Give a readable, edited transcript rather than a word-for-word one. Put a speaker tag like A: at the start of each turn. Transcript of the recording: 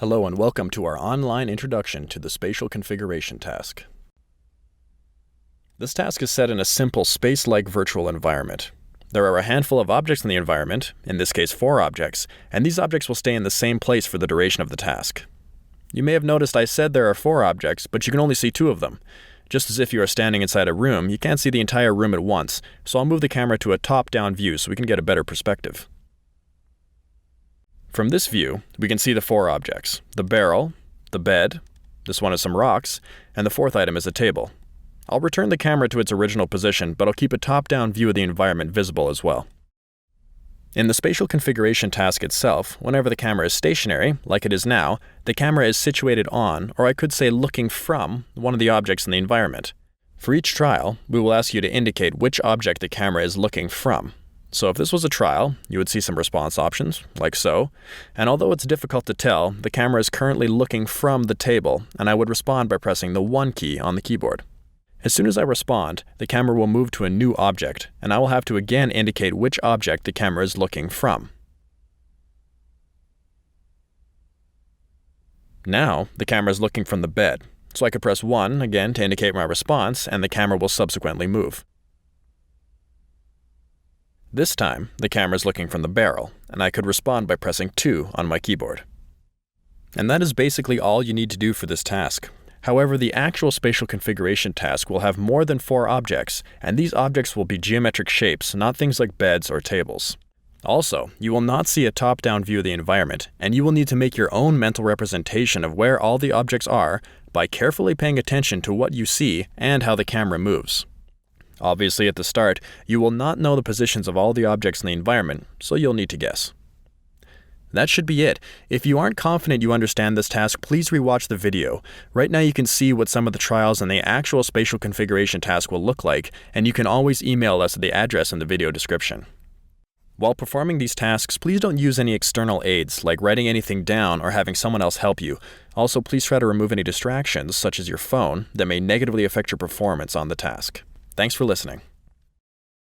A: Hello and welcome to our online introduction to the spatial configuration task. This task is set in a simple space-like virtual environment. There are a handful of objects in the environment, in this case 4 objects, and these objects will stay in the same place for the duration of the task. You may have noticed I said there are 4 objects, but you can only see 2 of them. Just as if you are standing inside a room, you can't see the entire room at once, so I'll move the camera to a top-down view so we can get a better perspective. From this view, we can see the 4 objects: the barrel, the bed, this one is some rocks, and the 4th item is a table. I'll return the camera to its original position, but I'll keep a top-down view of the environment visible as well. In the spatial configuration task itself, whenever the camera is stationary, like it is now, the camera is situated on, or I could say looking from, one of the objects in the environment. For each trial, we will ask you to indicate which object the camera is looking from. So if this was a trial, you would see some response options, like so, and although it's difficult to tell, the camera is currently looking from the table, and I would respond by pressing the 1 key on the keyboard. As soon as I respond, the camera will move to a new object, and I will have to again indicate which object the camera is looking from. Now, the camera is looking from the bed, so I could press 1 again to indicate my response, and the camera will subsequently move. This time, the camera is looking from the barrel, and I could respond by pressing 2 on my keyboard. And that is basically all you need to do for this task. However, the actual spatial configuration task will have more than 4 objects, and these objects will be geometric shapes, not things like beds or tables. Also, you will not see a top-down view of the environment, and you will need to make your own mental representation of where all the objects are by carefully paying attention to what you see and how the camera moves. Obviously, at the start, you will not know the positions of all the objects in the environment, so you'll need to guess. That should be it. If you aren't confident you understand this task, please rewatch the video. Right now you can see what some of the trials and the actual spatial configuration task will look like, and you can always email us at the address in the video description. While performing these tasks, please don't use any external aids, like writing anything down or having someone else help you. Also, please try to remove any distractions, such as your phone, that may negatively affect your performance on the task. Thanks for listening.